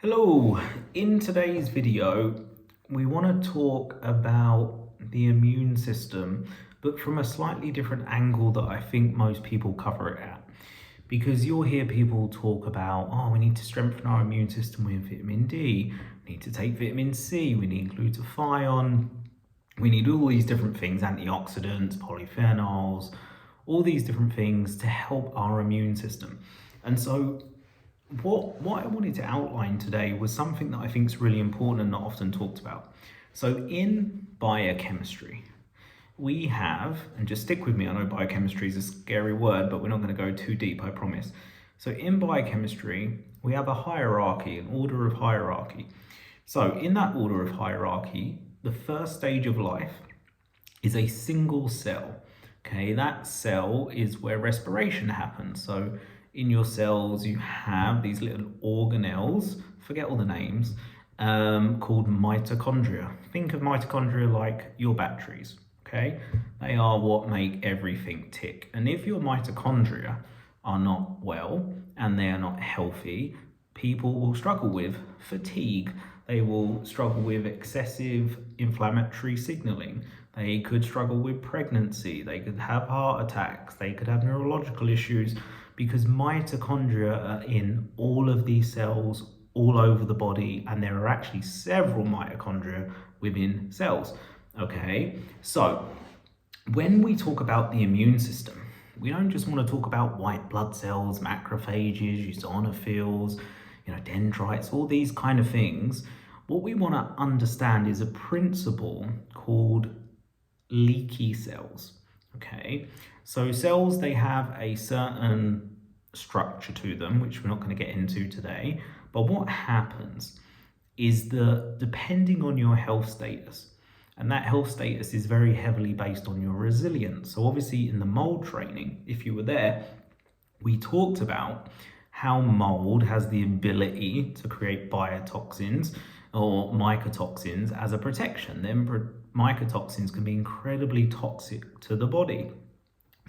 Hello, in today's video, we want to talk about the immune system, but from a slightly different angle that I think most people cover it at. Because you'll hear people talk about, oh, we need to strengthen our immune system with vitamin D, we need to take vitamin C, we need glutathione, we need all these different things, antioxidants, polyphenols, all these different things to help our immune system. And so what I wanted to outline today was something that I think is really important and not often talked about. So in biochemistry, we have, and just stick with me, I know biochemistry is a scary word, but we're not going to go too deep, I promise. So in biochemistry, we have a hierarchy, an order of hierarchy. So in that order of hierarchy, the first stage of life is a single cell. Okay, that cell is where respiration happens. So in your cells, you have these little organelles, forget all the names, called mitochondria. Think of mitochondria like your batteries, okay? They are what make everything tick. And if your mitochondria are not well and they are not healthy, people will struggle with fatigue. They will struggle with excessive inflammatory signaling. They could struggle with pregnancy. They could have heart attacks. They could have neurological issues because mitochondria are in all of these cells all over the body, and there are actually several mitochondria within cells. Okay, so when we talk about the immune system, we don't just want to talk about white blood cells, macrophages, eosinophils, dendrites, all these kind of things. What we want to understand is a principle called leaky cells. Okay, so cells, they have a certain structure to them, which we're not going to get into today. But what happens is that depending on your health status, and that health status is very heavily based on your resilience. So obviously in the mold training, if you were there, we talked about how mold has the ability to create biotoxins or mycotoxins as a protection. Then mycotoxins can be incredibly toxic to the body.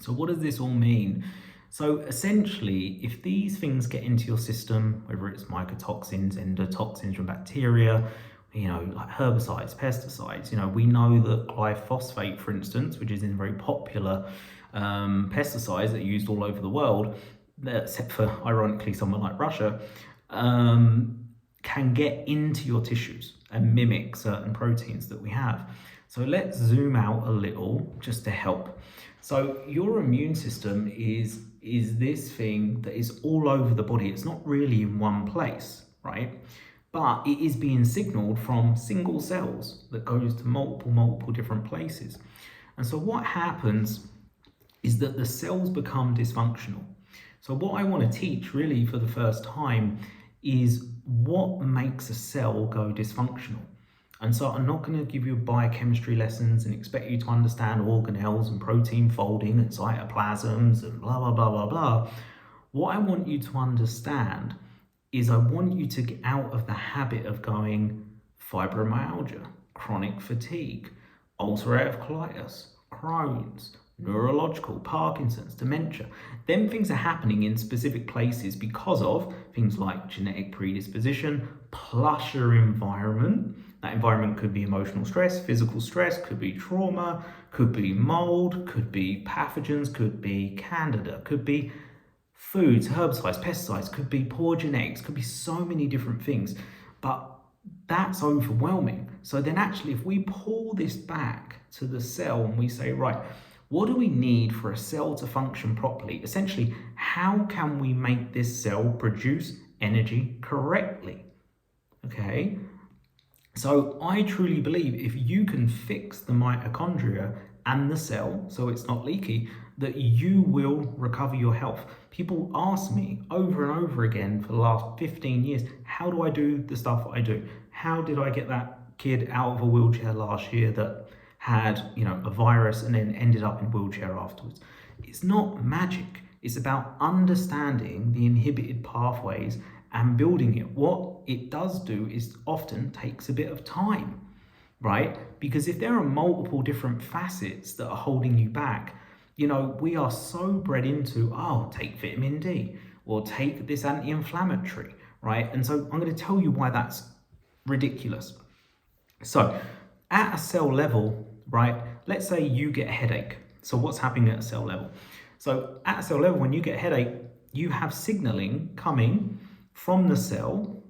So what does this all mean? So essentially, if these things get into your system, whether it's mycotoxins, endotoxins from bacteria, like herbicides, pesticides, we know that glyphosate, for instance, which is in very popular pesticides that are used all over the world, except for ironically somewhere like Russia, can get into your tissues and mimic certain proteins that we have. So let's zoom out a little just to help. So your immune system is this thing that is all over the body. It's not really in one place, right? But it is being signaled from single cells that goes to multiple different places. And so what happens is that the cells become dysfunctional. So what I want to teach really for the first time is what makes a cell go dysfunctional. And so I'm not going to give you biochemistry lessons and expect you to understand organelles and protein folding and cytoplasms and blah, blah, blah, blah, blah. What I want you to understand is I want you to get out of the habit of going fibromyalgia, chronic fatigue, ulcerative colitis, Crohn's, neurological, Parkinson's, dementia. Then things are happening in specific places because of things like genetic predisposition plus your environment. That environment could be emotional stress, physical stress, could be trauma, could be mold, could be pathogens, could be candida, could be foods, herbicides, pesticides, could be poor genetics, could be so many different things. But that's overwhelming. So then actually, if we pull this back to the cell and we say, right, what do we need for a cell to function properly? Essentially, how can we make this cell produce energy correctly? Okay, so I truly believe if you can fix the mitochondria and the cell so it's not leaky, that you will recover your health. People ask me over and over again for the last 15 years, how do I do the stuff I do? How did I get that kid out of a wheelchair last year that had, a virus and then ended up in a wheelchair afterwards? It's not magic. It's about understanding the inhibited pathways and building it. What it does do is often takes a bit of time, right? Because if there are multiple different facets that are holding you back, we are so bred into, take vitamin D or take this anti-inflammatory, right? And so I'm going to tell you why that's ridiculous. So at a cell level, right, let's say you get a headache. So what's happening at a cell level? So at a cell level, when you get a headache, you have signaling coming from the cell,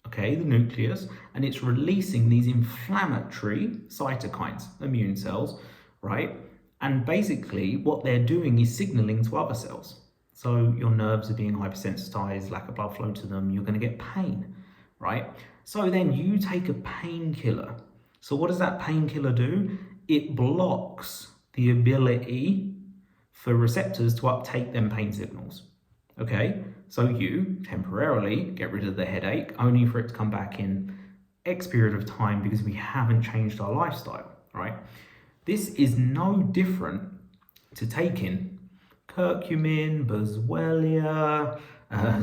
okay, the nucleus, and it's releasing these inflammatory cytokines, immune cells, right? And basically what they're doing is signaling to other cells. So your nerves are being hypersensitized, lack of blood flow to them, you're going to get pain, right? So then you take a painkiller. So what does that painkiller do? It blocks the ability for receptors to uptake them pain signals. Okay, so you temporarily get rid of the headache, only for it to come back in X period of time because we haven't changed our lifestyle, right? This is no different to taking curcumin, boswellia,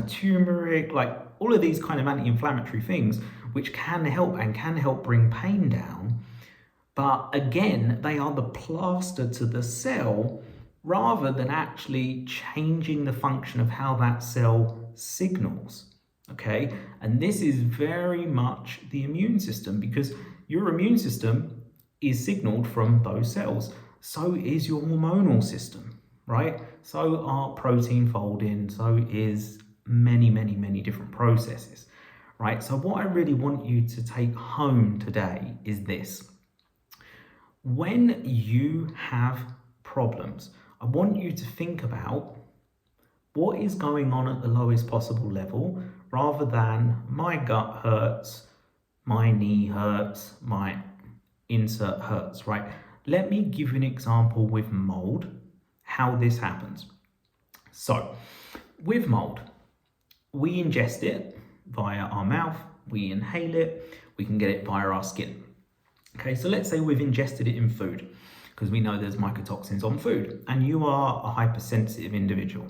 turmeric, like all of these kind of anti-inflammatory things, which can help and can help bring pain down. But again, they are the plaster to the cell rather than actually changing the function of how that cell signals. Okay, and this is very much the immune system, because your immune system is signaled from those cells. So is your hormonal system, right? So are protein folding, so is many different processes, right? So what I really want you to take home today is this. When you have problems, I want you to think about what is going on at the lowest possible level, rather than my gut hurts, my knee hurts, my insert hurts, right? Let me give you an example with mold, how this happens. So with mold, we ingest it via our mouth, we inhale it, we can get it via our skin. Okay, so let's say we've ingested it in food, because we know there's mycotoxins on food, and you are a hypersensitive individual.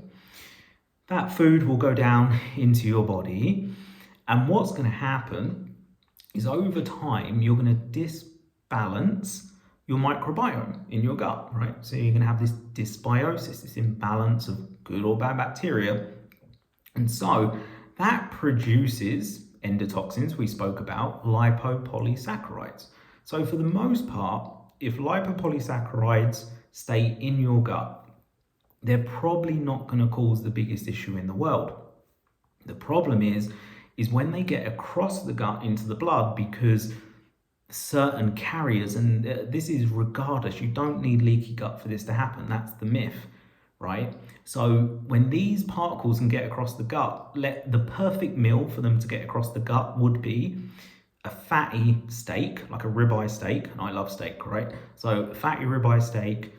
That food will go down into your body, and what's going to happen is over time you're going to disbalance your microbiome in your gut, right? So you're going to have this dysbiosis, this imbalance of good or bad bacteria, and so that produces endotoxins we spoke about, lipopolysaccharides. So for the most part, if lipopolysaccharides stay in your gut, they're probably not going to cause the biggest issue in the world. The problem is when they get across the gut into the blood, because certain carriers, and this is regardless, you don't need leaky gut for this to happen. That's the myth, right? So when these particles can get across the gut, the perfect meal for them to get across the gut would be a fatty steak, like a ribeye steak, and I love steak, right? So a fatty ribeye steak,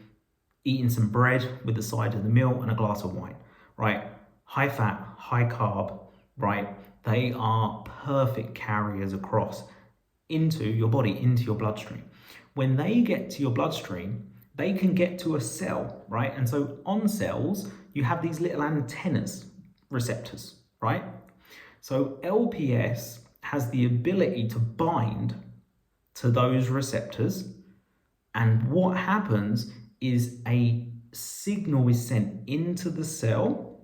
eating some bread with the side of the meal and a glass of wine, right? High fat, high carb, right? They are perfect carriers across into your body, into your bloodstream. When they get to your bloodstream, they can get to a cell, right? And so on cells, you have these little antennas, receptors, right? So LPS has the ability to bind to those receptors, and what happens is a signal is sent into the cell,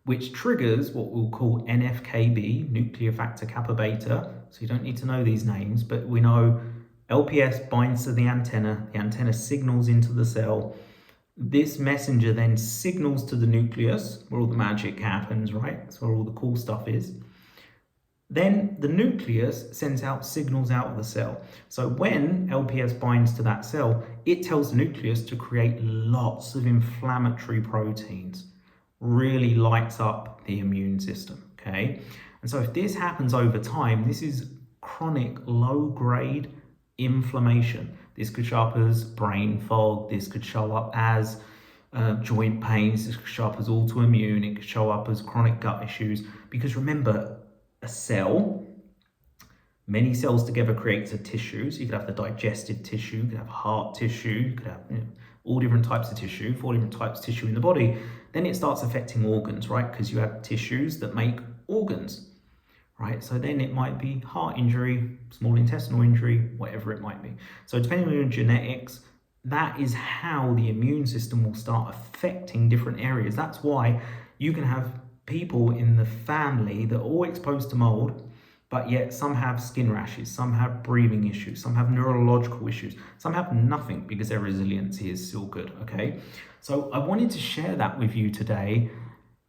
which triggers what we'll call NFKB, nuclear factor kappa beta. So you don't need to know these names, but we know LPS binds to the antenna signals into the cell. This messenger then signals to the nucleus, where all the magic happens, right? That's where all the cool stuff is. Then the nucleus sends out signals out of the cell. So when LPS binds to that cell, it tells the nucleus to create lots of inflammatory proteins, really lights up the immune system, okay? And so if this happens over time, this is chronic low-grade inflammation. This could show up as brain fog, this could show up as joint pains, this could show up as autoimmune, it could show up as chronic gut issues, because remember, a cell, many cells together creates a tissue. So you could have the digestive tissue, you could have heart tissue, you could have all different types of tissue, 4 different types of tissue in the body. Then it starts affecting organs, right? Because you have tissues that make organs, right? So then it might be heart injury, small intestinal injury, whatever it might be. So depending on your genetics, that is how the immune system will start affecting different areas. That's why you can have people in the family that are all exposed to mold, but yet some have skin rashes, some have breathing issues, some have neurological issues, some have nothing because their resiliency is still good, okay? So I wanted to share that with you today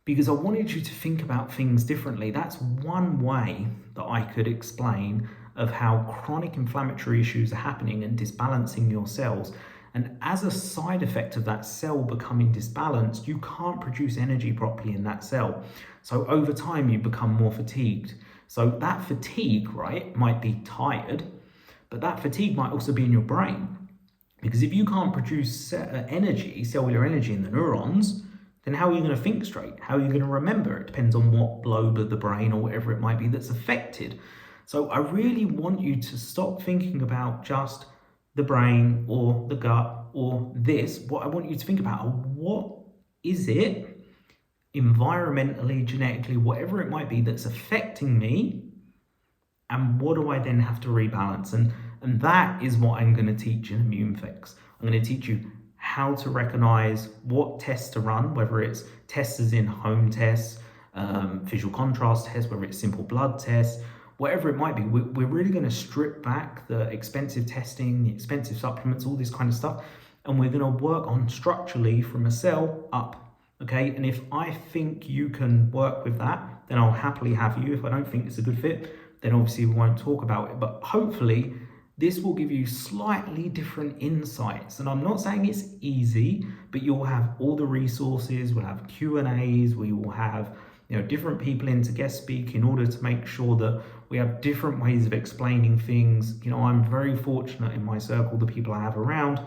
because I wanted you to think about things differently. That's one way that I could explain of how chronic inflammatory issues are happening and disbalancing your cells. And as a side effect of that cell becoming disbalanced, you can't produce energy properly in that cell. So over time, you become more fatigued. So that fatigue, right, might be tired, but that fatigue might also be in your brain. Because if you can't produce energy, cellular energy in the neurons, then how are you going to think straight? How are you going to remember? It depends on what lobe of the brain or whatever it might be that's affected. So I really want you to stop thinking about just the brain or the gut or this. What I want you to think about, what is it environmentally, genetically, whatever it might be that's affecting me, and what do I then have to rebalance? And that is what I'm going to teach in Immune Fix. I'm going to teach you how to recognize what tests to run, whether it's tests as in home tests, visual contrast tests, whether it's simple blood tests, whatever it might be. We're really going to strip back the expensive testing, the expensive supplements, all this kind of stuff, and we're going to work on structurally from a cell up. Okay, and if I think you can work with that, then I'll happily have you. If I don't think it's a good fit, then obviously we won't talk about it. But hopefully this will give you slightly different insights. And I'm not saying it's easy, but you'll have all the resources, we'll have Q&As, we will have different people in to guest speak in order to make sure that we have different ways of explaining things. I'm very fortunate in my circle, the people I have around,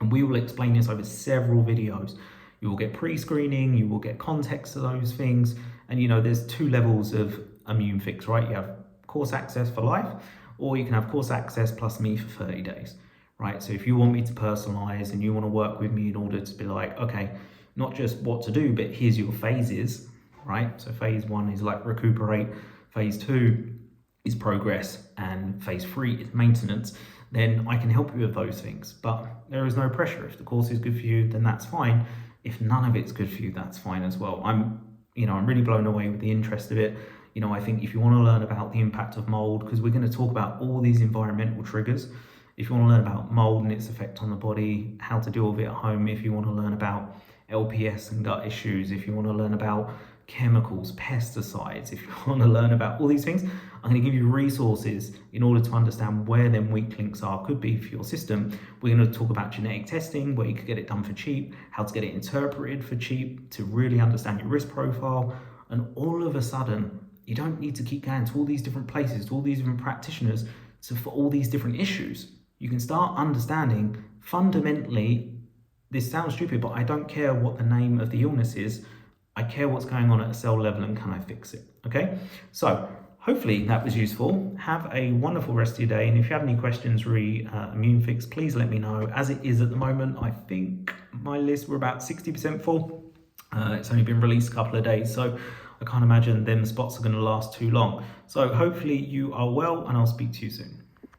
and we will explain this over several videos. You will get pre-screening, you will get context to those things. And there's two levels of Immune Fix, right? You have course access for life, or you can have course access plus me for 30 days, right? So if you want me to personalize and you want to work with me in order to be like, okay, not just what to do, but here's your phases, right? So phase 1 is like recuperate, phase 2 is progress, and phase 3 is maintenance. Then I can help you with those things, but there is no pressure. If the course is good for you, then that's fine. If none of it's good for you, that's fine as well. I'm really blown away with the interest of it. I think if you want to learn about the impact of mold, because we're going to talk about all these environmental triggers. If you want to learn about mold and its effect on the body, how to deal with it at home, if you want to learn about LPS and gut issues, if you want to learn about chemicals, pesticides, if you want to learn about all these things, I'm going to give you resources in order to understand where them weak links are, could be for your system. We're going to talk about genetic testing, where you could get it done for cheap, how to get it interpreted for cheap, to really understand your risk profile. And all of a sudden, you don't need to keep going to all these different places, to all these different practitioners, for all these different issues. You can start understanding fundamentally, this sounds stupid, but I don't care what the name of the illness is. I care what's going on at a cell level and can I fix it, okay? So hopefully that was useful. Have a wonderful rest of your day. And if you have any questions re Immune Fix, please let me know. As it is at the moment, I think my list, we're about 60% full. It's only been released a couple of days, so I can't imagine them spots are going to last too long. So hopefully you are well, and I'll speak to you soon.